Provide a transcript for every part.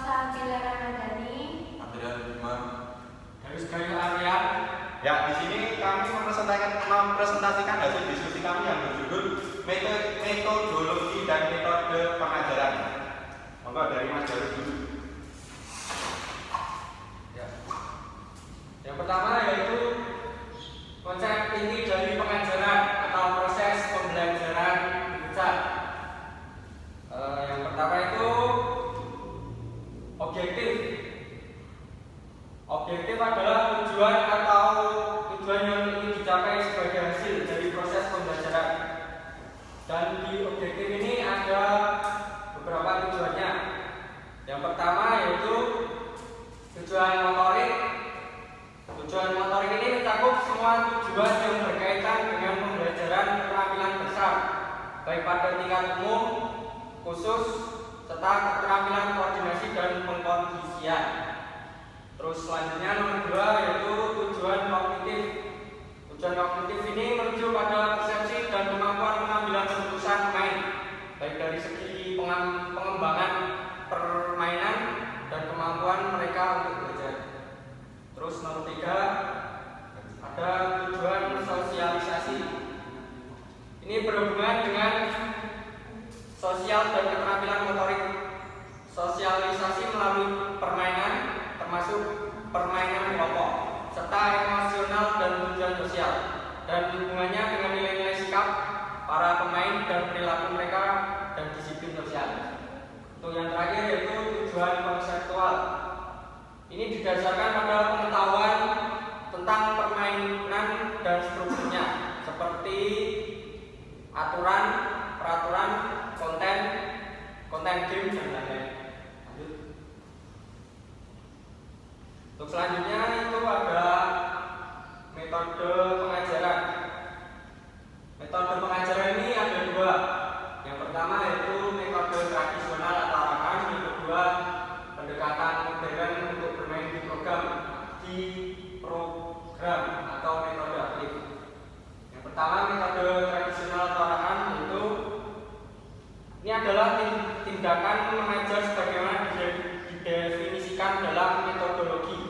Sakila Ramadhani, Adrian Bima, Darius Gayu Aryan. Ya, di sini kami mempresentasikan hasil diskusi kami yang berjudul metodologi dan metode pengajaran. Monggo dari Mas Darius dulu. Ya. Yang pertama yaitu konsep inti dari pengajaran atau proses pembelajaran digital. Yang pertama itu objektif. Objektif adalah tujuan atau tujuan yang ingin dicapai sebagai hasil dari proses pembelajaran. Dan di objektif ini ada beberapa tujuannya. Yang pertama yaitu tujuan motorik. Tujuan motorik ini mencakup semua tujuan yang berkaitan dengan pembelajaran keterampilan besar, baik pada tingkat umum, khusus, serta keterampilan koordinasi dan pengkondisian. Terus selanjutnya nomor 2 yaitu tujuan kognitif. Tujuan kognitif ini merujuk pada persepsi dan kemampuan pengambilan keputusan pemain, baik dari segi pengembangan permainan dan kemampuan mereka untuk belajar. Terus nomor 3 ada tujuan sosialisasi. Ini berhubungan dengan sosial dan keterampilan motorik. Sosialisasi melalui permainan, termasuk permainan kelompok, serta emosional dan tujuan sosial, dan hubungannya dengan nilai-nilai sikap para pemain dan perilaku mereka dan disiplin sosial. Untuk yang terakhir yaitu tujuan konseptual. Ini didasarkan pada pengetahuan tentang permainan dan strukturnya, seperti aturan, peraturan, konten game dan lain-lain. Lanjut. Untuk selanjutnya itu ada metode pengajaran. Metode pengajaran ini ada 2. Yang pertama yaitu metode tradisional atau arahan, yang kedua pendekatan modern untuk bermain di program atau metode aktif. Yang pertama metode tradisional atau arahan yaitu ini adalah tindakan mengajar sebagaimana didefinisikan dalam metodologi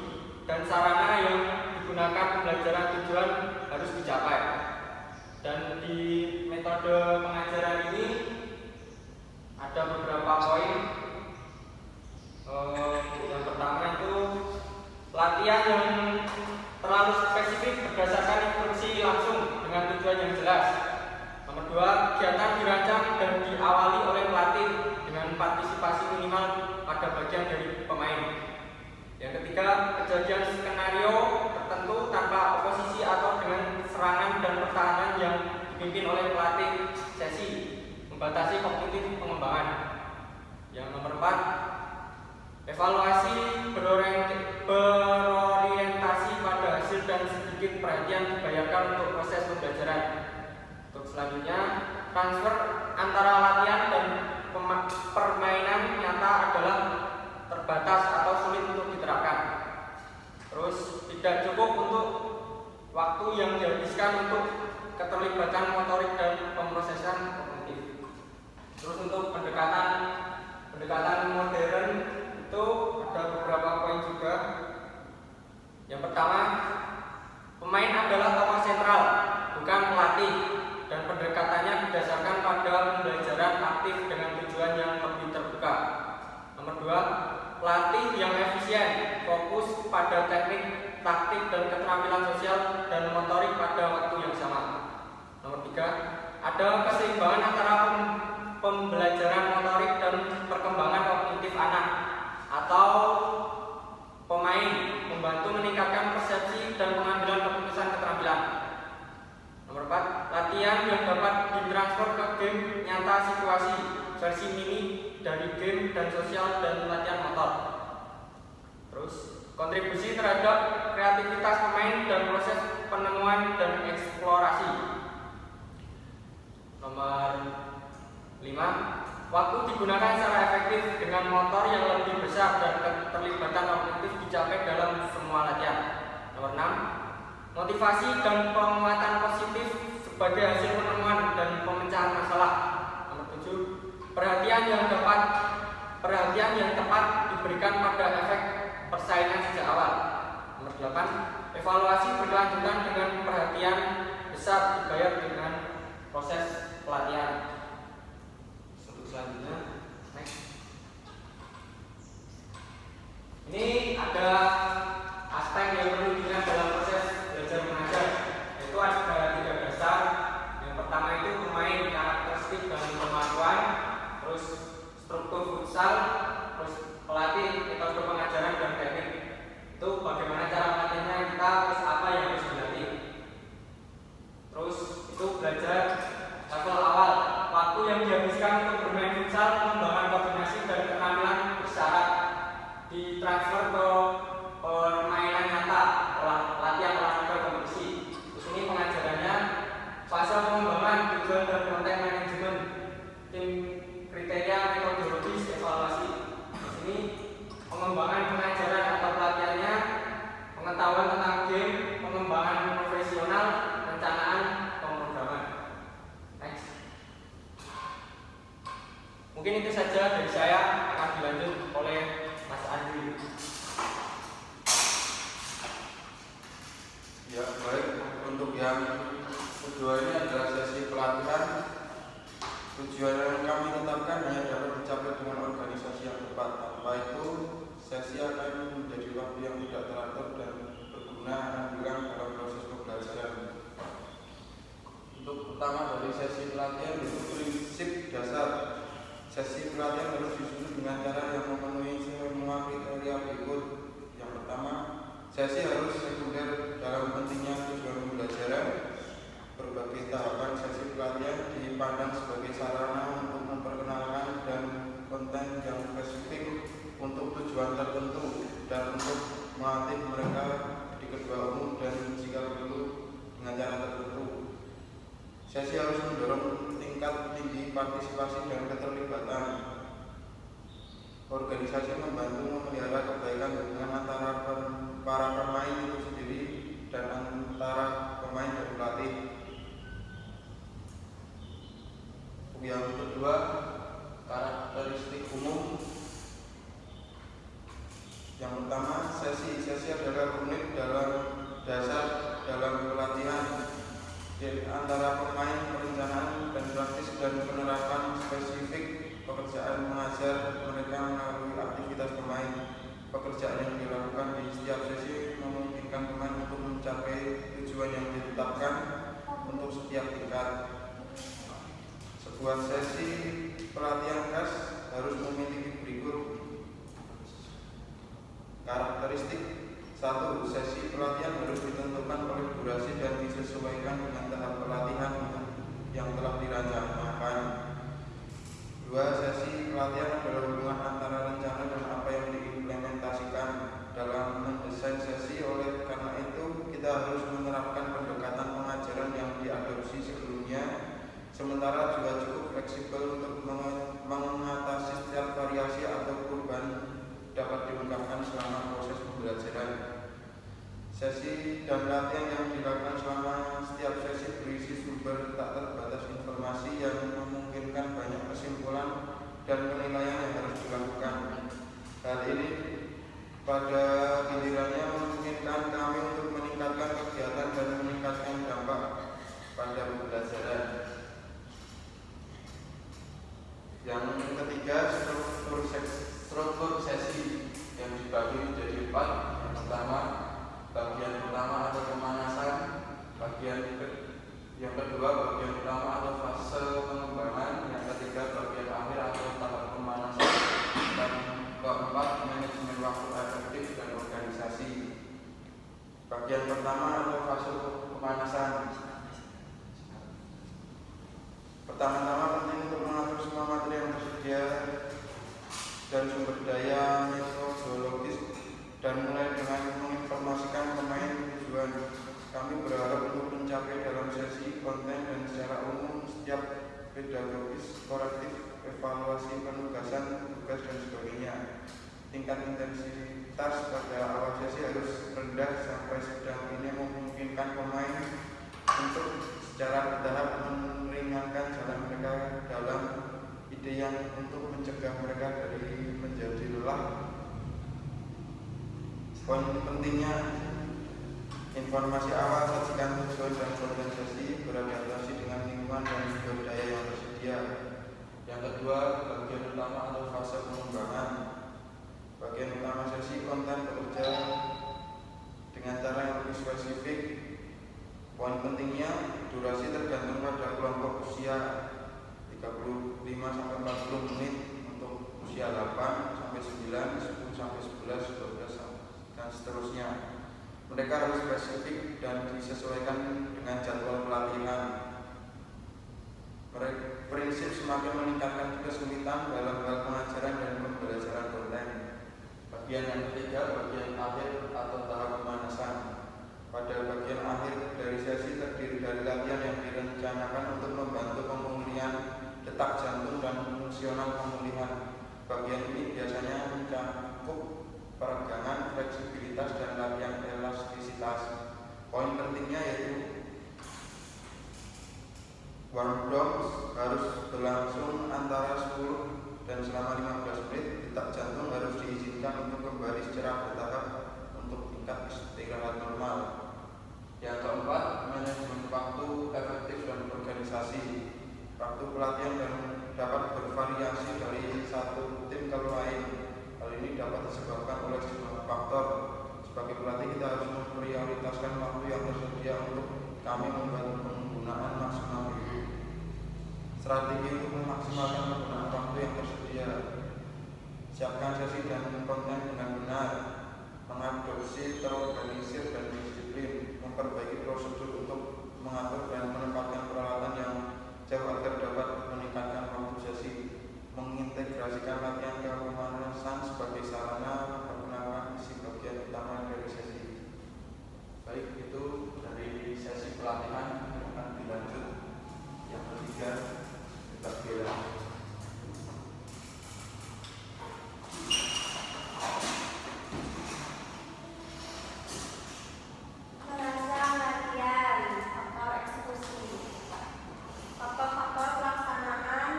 dan sarana yang digunakan pembelajaran tujuan harus dicapai. Dan di metode pengajaran ini ada beberapa poin. Yang pertama itu latihan yang terlalu spesifik berdasarkan instruksi langsung dengan tujuan yang jelas. Nomor 2, kegiatan dirancang dan diawali oleh pelatih dengan partisipasi minimal pada bagian dari pemain. Yang ketiga, kejadian skenario tertentu tanpa oposisi atau dengan serangan dan pertahanan yang dipimpin oleh pelatih sesi, membatasi kognitif pengembangan. Yang nomor 4, evaluasi berorientasi pada hasil dan sedikit perhatian dibayarkan untuk proses pembelajaran. Untuk selanjutnya, transfer antara latihan dan permainan nyata adalah terbatas atau sulit untuk diterapkan. Terus tidak cukup untuk waktu yang dihabiskan untuk keterlibatan motorik dan pemrosesan kognitif. Terus untuk pendekatan modern itu ada beberapa poin juga. Yang pertama, pemain adalah tokoh sentral, bukan pelatih, dan pendekatannya didasarkan pada pembelajaran aktif dengan tujuan yang lebih terbuka. Nomor 2, pelatih yang efisien, fokus pada teknik, taktik, dan keterampilan sosial dan motorik pada waktu yang sama. Nomor 3, ada keseimbangan antara pembelajaran motorik dan perkembangan kognitif anak atau pemain, membantu meningkatkan persepsi dan pengambilan keputusan keterampilan. Nomor 4, latihan yang dapat ditransfer ke game nyata situasi, versi mini dari game dan sosial dan latihan motor. Terus, kontribusi terhadap kreativitas pemain dan proses penemuan dan eksplorasi. Nomor 5, waktu digunakan secara efektif dengan motor yang lebih besar dan keterlibatan kognitif dicapai dalam semua latihan. Nomor 6, motivasi dan penguatan positif sebagai hasil penemuan dan pemecahan masalah. Nomor 7, perhatian yang tepat diberikan pada efek persaingan sejak awal. Nomor 8, evaluasi berkelanjutan dengan perhatian besar dibayar dengan proses pelatihan. Untuk selanjutnya, next. Ini ada aspek yang perlu diingat dalam proses belajar mengajar, yaitu ada 3 dasar. Yang pertama itu pemain, karakteristik dan kemampuan, terus struktur futsal, terus pelatih, metode pengajaran dan teknik. Itu bagaimana cara melatihnya kita, terus apa yang harus dilatih. Terus itu belajar level awal, waktu yang dihabiskan untuk bermain futsal, pengembangan koordinasi dan keterampilan bersyarat ditransfer ke permainan nyata, latihan olahraga kompetisi. Terus ini pengajarannya fase pengembangan, tujuan dan konten manajemen, tim kriteria, metodologis, evaluasi. Terus ini pengembangan pengajaran atau pelatihannya, pengetahuan tentang game, pengembangan profesional, perencanaan, pemrograman. Next. Mungkin itu saja dari saya, akan dilanjut oleh Mas Andri. Ya, baik. Untuk yang kedua ini adalah sesi pelatihan. Tujuan yang kami tetapkan hanya dapat dicapai dengan organisasi yang tepat. Tanpa itu, sesi akan menjadi waktu yang tidak teratur dan berguna hilang dalam proses pembelajaran. Untuk pertama dari sesi pelatihan itu prinsip dasar. Sesi pelatihan harus disusun dengan cara yang memenuhi semua kriteria berikut. Yang pertama, sesi harus sekunder dalam pentingnya tujuan pembelajaran. Berbagai tahapan sesi pelatihan dipandang sebagai sarana untuk memperkenalkan dan konten yang spesifik untuk tujuan tertentu dan untuk melatih mereka di kedua umum dan jika perlu dengan cara tertentu. Sesi harus mendorong tingkat tinggi partisipasi dan keterlibatan. Organisasi membantu memelihara kebaikan hubungan antara para pemain itu sendiri dan antara pemain dan pelatih. Yang kedua, karakteristik umum. Yang pertama, sesi adalah unit dalam dasar dalam pelatihan antara pemain, perencanaan dan praktis dan penerapan spesifik pekerjaan mengajar mereka melalui aktivitas pemain. Pekerjaan yang dilakukan di setiap sesi memungkinkan pemain untuk mencapai tujuan yang ditetapkan untuk setiap tingkat. Sebuah sesi pelatihan khas harus memiliki berikut karakteristik. 1. Sesi pelatihan harus ditentukan oleh durasi dan disesuaikan dengan tahap pelatihan yang telah dirancangkan. 2. Sesi pelatihan adalah hubungan antara rencana dan apa yang diimplementasikan dalam mendesain sesi. Oleh karena itu, kita harus menerapkan pendekatan pengajaran yang diadopsi sebelumnya, sementara juga cukup fleksibel untuk mengatasi setiap variasi atau perubahan dapat diungkapkan selama proses pembelajaran. Sesi dan latihan yang dilakukan selama setiap sesi berisi sumber tak terbatas informasi yang memungkinkan banyak kesimpulan dan penilaian yang harus dilakukan. Hal ini pada gilirannya memungkinkan kami untuk meningkatkan kegiatan dan meningkatkan dampak pada pembelajaran. Yang ketiga, struktur sesi yang dibagi menjadi 4. Yang pertama, bagian pertama atau pemanasan. Yang kedua, bagian pertama atau fase pengembangan. Yang ketiga, bagian akhir atau tahap pemanasan. Dan keempat, manajemen waktu efektif dan organisasi. Bagian pertama atau fase pemanasan. Pertama-tama penting untuk mengatur semua materi yang tersedia dan sumber daya metodologis dan mulai dengan menginformasikan pemain tujuan. Kami berharap untuk mencapai dalam sesi konten dan secara umum setiap pedagogis, korektif, evaluasi penugasan, tugas dan sebagainya. Tingkat intensitas pada awal sesi harus rendah sampai sedang. Ini memungkinkan pemain untuk secara bertahap meringankan jalan mereka dalam ide yang untuk mencegah mereka dari menjadi lelah Poin pentingnya, informasi awal sajikan tujuan dan konten sesi, beradaptasi dengan lingkungan dan sumber daya yang tersedia. Yang kedua, bagian utama atau fase pengembangan. Bagian utama sesi konten bekerja dengan cara yang lebih spesifik. Poin pentingnya, durasi tergantung pada kelompok usia 35-40 menit untuk usia 8 sampai 9, 10 sampai 11, 12 dan seterusnya. Mereka harus spesifik dan disesuaikan dengan jadwal pelatihan. Prinsip semakin meningkatkan kesulitan dalam hal pengajaran dan pembelajaran konten. Bagian yang ketiga, bagian akhir atau tahap pemanasan. Pada bagian akhir dari sesi terdiri dari latihan yang direncanakan untuk membantu pemulihan detak jantung dan fungsional pemulihan. Bagian ini biasanya mencakup peregangan, fleksibilitas, dan latihan elastisitas. Poin pentingnya yaitu warm downs harus berlangsung antara 10 dan selama 15 menit. Detak jantung harus diizinkan untuk kembali secara bertahap untuk tingkat istirahat normal. Yang keempat, manajemen waktu efektif dan organisasi. Waktu pelatihan dan dapat bervariasi dari satu tim ke lain. Hal ini dapat disebabkan oleh sejumlah faktor. Sebagai pelatih kita harus memprioritaskan waktu yang tersedia untuk kami membantu penggunaan maksimal itu. Strategi untuk memaksimalkan penggunaan waktu yang tersedia. Siapkan sesi dan konten dengan benar. Mengadopsi terorganisir dan disiplin. Memperbaiki prosedur untuk mengatur dan menempatkan peralatan yang jauh agar dapat meningkatkan waktu sesi. Mengintegrasikan latihan ke pemanasan sebagai sarana memperkenalkan isi bagian utama dari sesi. Baik, itu dari sesi pelatihan. Akan dilanjut yang ketiga, detak bela. Merancang latihan atau eksekusi. Faktor-faktor pelaksanaan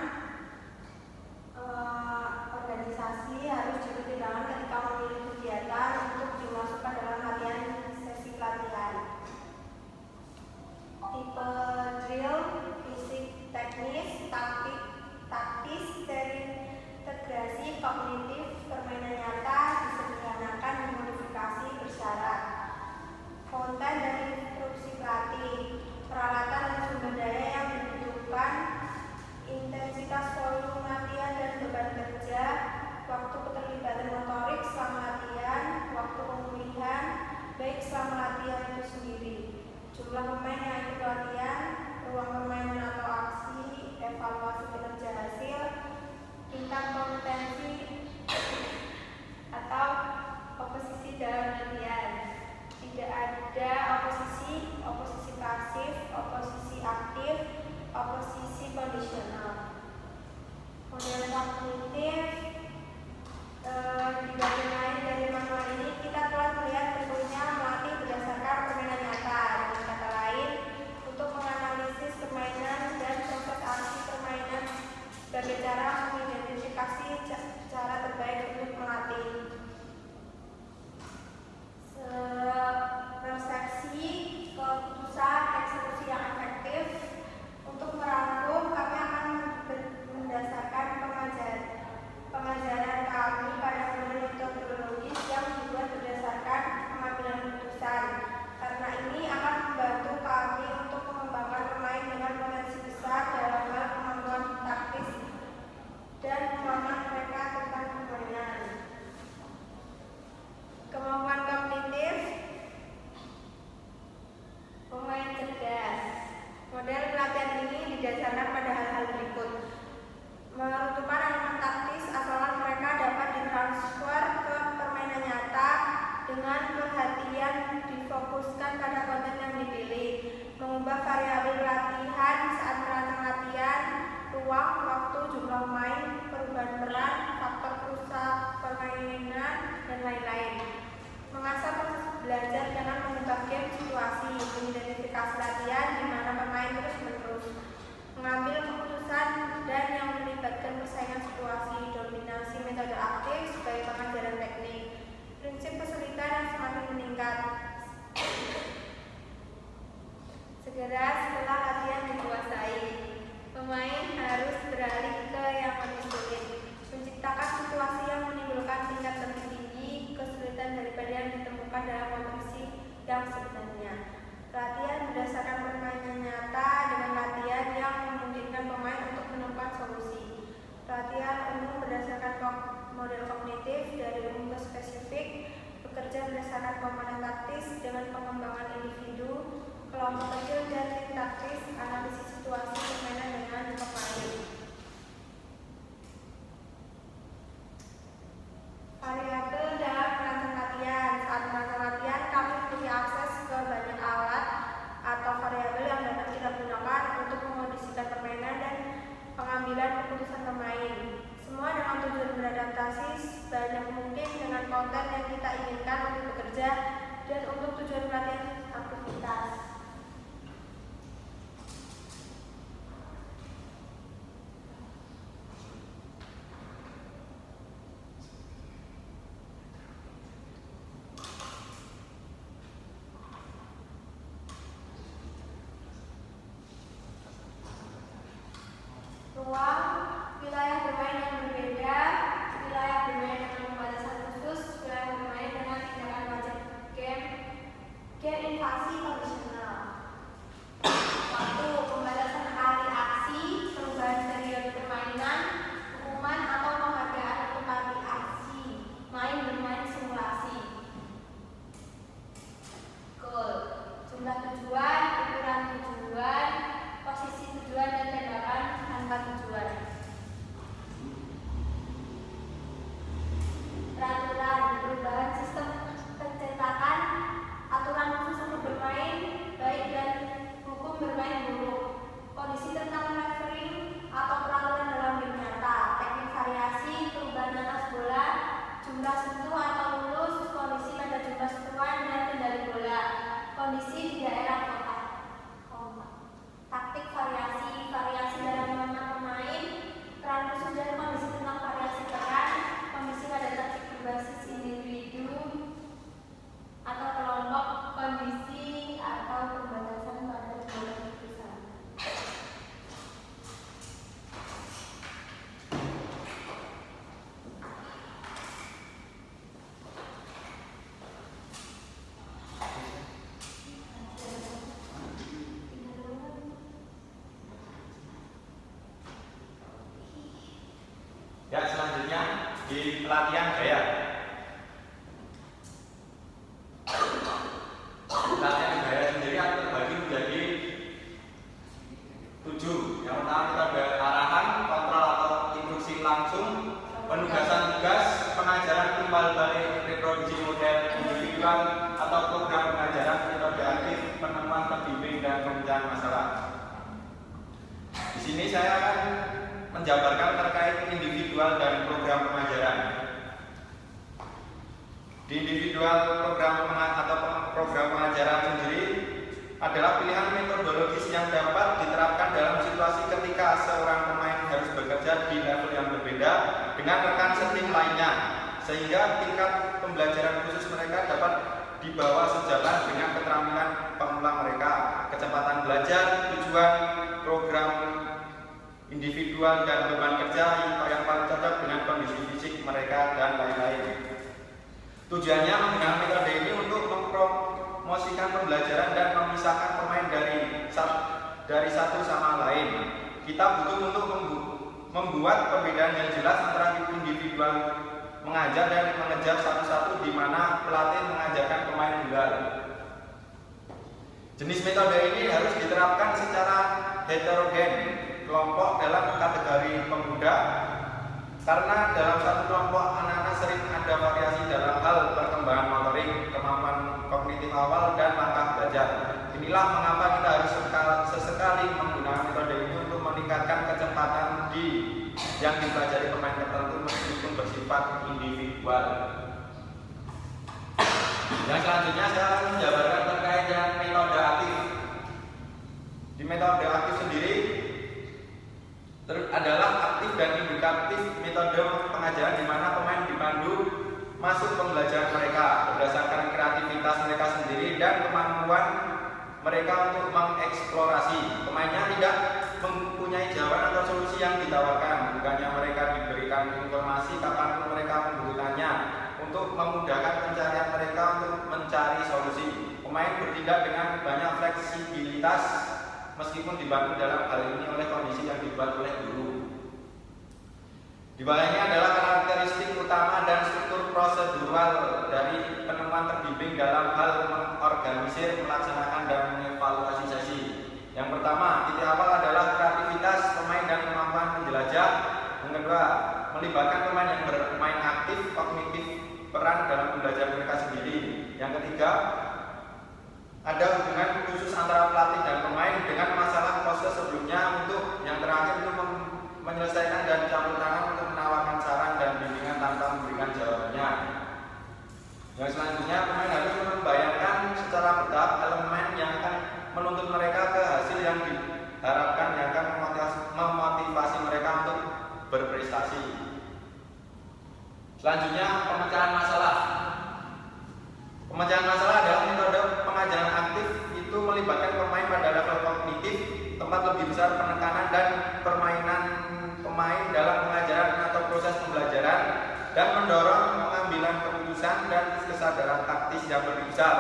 organisasi harus dipertimbangkan ketika memilih kegiatan untuk dimasukkan dalam latihan sesi pelatihan. Tipe drill, fisik, teknis, taktis, terintegrasi, kognitif, permainan nyata, disederhanakan, dimodifikasi, bersyarat. Konten dan instruksi pelatih, peralatan dan sumber daya yang dibutuhkan, intensitas volume latihan dan beban kerja, waktu keterlibatan motorik selama latihan, waktu pemulihan, baik selama latihan itu sendiri, jumlah pemain yang ikut latihan, ruang permainan atau aksi, evaluasi kinerja hasil, tingkat kompetensi atau oposisi dalam latihan. Tidak ada oposisi pasif, oposisi aktif, oposisi kondisional. Model kognitif di bagian lain dari manual ini kita telah melihat bentuknya melatih berdasarkan permainan nyata. Dengan kata lain, untuk menganalisis permainan dan proses aksi permainan sebagai cara mengidentifikasi cara terbaik untuk melatih. Persepsi, keputusan, eksekusi yang efektif. Untuk merangkum, kami akan mendasarkan pengajaran kami pada model metodologis yang dibuat berdasarkan pengambilan keputusan. Karena ini akan membantu kami untuk mengembangkan pemain dengan potensi besar dalam hal kemampuan taktis dan pemahaman mereka tentang permainan. Kemampuan kognitif, pemain cerdas. Model pelatihan ini didasarkan pada hal-hal berikut. Menentukan elemen taktis asalkan mereka dapat ditransfer ke permainan nyata dengan perhatian difokuskan pada konten yang dipilih. Mengubah variabel latihan saat merancang latihan, ruang, waktu, jumlah pemain, perubahan peran, faktor perusak permainan, dan lain-lain. Mengasah proses belajar dengan mengubah game situasi, mengidentifikasi latihan di mana pemain terus-menerus mengambil keputusan dan yang melibatkan persaingan situasi, dominasi metode aktif sebagai pengajaran teknik, prinsip kesulitan yang berdasarkan komponen taktis dengan pengembangan individu, kelompok kecil dan tim taktis, analisis situasi permainan dengan pemain. Variabel dalam merancang latihan. Saat merancang latihan, kami memiliki akses ke banyak alat atau variabel yang dapat kita gunakan untuk memodifikasi permainan dan pengambilan keputusan pemain. Semua dengan tujuan beradaptasi sebanyak mungkin dengan konten yang kita inginkan untuk bekerja dan untuk tujuan pelatihan aktivitas. Ruang, wilayah bermain yang berbeda, wilayah bermain dengan pembatasan khusus, wilayah bermain dengan tindakan wajib game invasi kondisional. 1. Pembatasan hari aksi, perubahan periode permainan, hukuman atau penghargaan untuk hari aksi, main bermain simulasi. Goal, jumlah tujuan, ukuran tujuan, posisi tujuan dan tembakan tanpa tujuan. Peraturan, perubahan sistem pencetakan, aturan khusus untuk bermain baik dan hukum bermain buruk, kondisi tentang referee atau peraturan dalam game nyata, teknik variasi, perubahan atas bola, jumlah sentuh atau lulus, kondisi pada jumlah sentuhan dan kendali bola, kondisi di daerah kotak. Taktik variasi, variasi dalam menang pemain, peran khusus dan kondisi tentang variasi peran, kondisi pada taktik berbasis individu atau kelompok, kondisi atau pembatasan pada bola keputusan. Ya, selanjutnya di pelatihan gaya. Pelatihan gaya sendiri terbagi menjadi 7. Yang pertama kita ada arahan, kontrol atau instruksi langsung, penugasan tugas, pengajaran timbal balik, reproduksi model individual atau program pengajaran metode aktif, penemuan terbimbing dan pemecahan masalah. Di sini saya akan menjabarkan terkait individual dan program pengajaran. Di individual program atau program pengajaran sendiri adalah pilihan metodologis yang dapat diterapkan dalam situasi ketika seorang pemain harus bekerja di level yang berbeda dengan rekan setim lainnya, sehingga tingkat pembelajaran khusus mereka dapat dibawa sejalan dengan keterampilan pemula mereka, kecepatan belajar, tujuan program individual dan beban kerja yang paling cocok dengan kondisi fisik mereka dan lain-lain. Tujuannya menggunakan metode ini untuk mempromosikan pembelajaran dan memisahkan pemain dari satu sama lain. Kita butuh untuk membuat perbedaan yang jelas antara individual mengajar dan mengejar satu-satu, di mana pelatih mengajarkan pemain tunggal. Jenis metode ini harus diterapkan secara heterogen kelompok dalam kategori pemuda, karena dalam satu kelompok anak-anak sering ada variasi dalam hal perkembangan motorik, kemampuan kognitif awal, dan langkah belajar. Inilah mengapa kita harus sesekali menggunakan metode ini untuk meningkatkan kecepatan yang dipelajari pemain tertentu meskipun bersifat individual. Yang selanjutnya saya akan menjabarkan terkait dengan metode aktif. Di metode aktif sendiri adalah aktif dan induktif metode pengajaran di mana pemain dipandu masuk pembelajaran mereka berdasarkan kreativitas mereka sendiri dan kemampuan mereka untuk mengeksplorasi. Pemainnya tidak mempunyai jawaban atau solusi yang ditawarkan, bukannya mereka diberikan informasi kapan mereka membutuhkannya untuk memudahkan pencarian mereka untuk mencari solusi. Pemain bertindak dengan banyak fleksibilitas meskipun dibantu dalam hal ini oleh kondisi yang dibuat oleh guru. Di bawahnya adalah karakteristik utama dan struktur prosedural dari penemuan terbimbing dalam hal mengorganisir, melaksanakan, dan mengevaluasi sesi. Yang pertama, titik awal adalah kreativitas pemain dan kemampuan menjelajah. Yang kedua, melibatkan pemain yang bermain aktif, kognitif, peran dalam pembelajaran mereka sendiri. Yang ketiga, ada hubungan khusus antara pelatih dan pemain dengan masalah proses sebelumnya. Untuk yang terakhir, itu menyelesaikan dan campur tangan untuk menawarkan saran dan bimbingan tanpa memberikan jawabannya. Yang selanjutnya, pemain harus membayangkan secara bertahap elemen yang akan menuntut mereka ke hasil yang diharapkan, yang akan memotivasi mereka untuk berprestasi. Selanjutnya, pemecahan masalah. Pemecahan masalah adalah metode pengajaran aktif, itu melibatkan pemain pada level kognitif, tempat lebih besar penekanan dan permainan pemain dalam pengajaran atau proses pembelajaran, dan mendorong pengambilan keputusan dan kesadaran taktis yang lebih besar.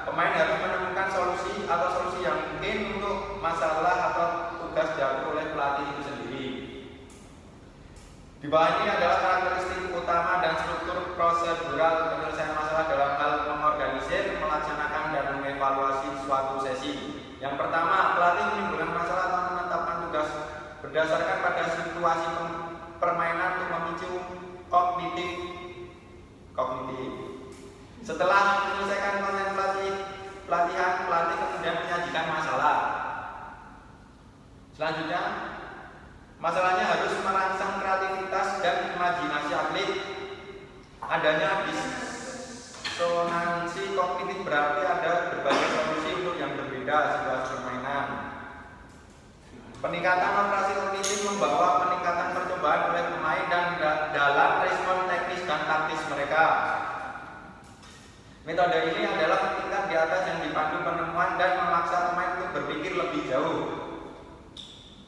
Pemain harus menemukan solusi atau solusi yang mungkin untuk masalah atau tugas diatur oleh pelatih itu sendiri. Di bawah ini adalah karakteristik utama dan struktur prosedural penyelesaian masalah dalam hal mengorganisir, melaksanakan, dan mengevaluasi suatu sesi. Yang pertama, pelatih menimbulkan masalah atau menetapkan tugas berdasarkan pada situasi permainan untuk memicu kognitif. Setelah menyelesaikan konten pelatihan, pelatih kemudian menyajikan masalah. Selanjutnya, masalahnya harus merangsang kreativitas dan imajinasi atlet. Adanya disonansi kognitif berarti ada berbagai solusi untuk yang berbeda situasi permainan. Peningkatan operasi kognitif membawa peningkatan percobaan oleh pemain dan dalam respon teknis dan taktis mereka. Metode ini adalah tingkat di atas yang dipandu penemuan dan memaksa pemain untuk berpikir lebih jauh.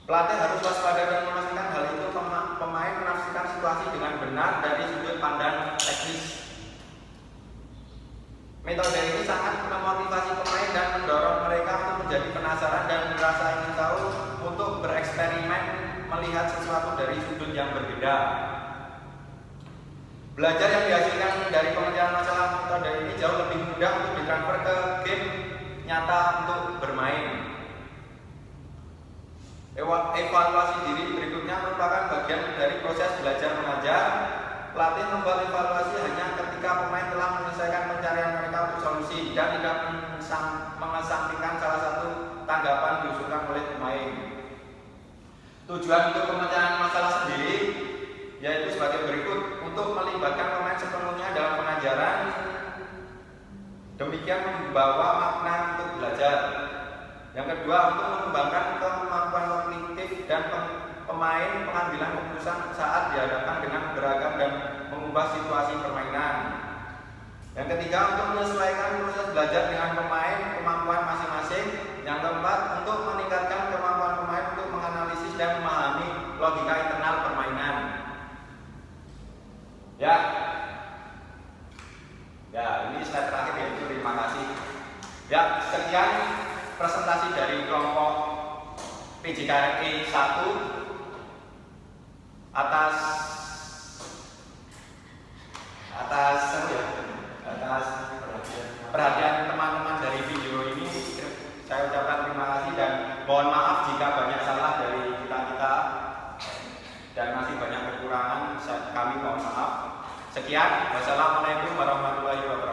Pelatih harus waspada dan memastikan hal itu pemain menafsirkan situasi dengan benar dari sudut pandang teknis. Metode ini sangat memotivasi pemain dan mendorong mereka untuk menjadi penasaran dan merasa ingin tahu untuk bereksperimen melihat sesuatu dari sudut yang berbeda. Belajar yang dihasilkan dari pemecahan masalah metode ini jauh lebih mudah untuk ditransfer ke game nyata untuk bermain. Evaluasi diri berikutnya merupakan bagian dari proses belajar mengajar. Pelatih membuat evaluasi hanya ketika pemain telah menyelesaikan pencarian mereka untuk solusi dan tidak mengesampingkan salah satu tanggapan diusulkan oleh pemain. Tujuan untuk pemecahan masalah sendiri yaitu sebagai berikut: untuk melibatkan pemain sepenuhnya dalam pengajaran, demikian membawa makna untuk belajar. Yang kedua, untuk mengembangkan kemampuan kognitif dan pemain pengambilan keputusan saat dihadapkan dengan beragam dan mengubah situasi permainan. Yang ketiga, untuk menyesuaikan proses belajar dengan pemain kemampuan masing-masing. Yang keempat, untuk meningkatkan kemampuan pemain untuk menganalisis dan memahami logika internal permainan. Ya, ini slide terakhir, yaitu terima kasih. Ya, sekian presentasi dari kelompok PJKRE 1 atas perhatian teman-teman dari video ini. Saya ucapkan terima kasih dan mohon maaf jika banyak salah dari kita dan masih banyak kekurangan. Kami mohon maaf. Sekian, wassalamualaikum warahmatullahi wabarakatuh.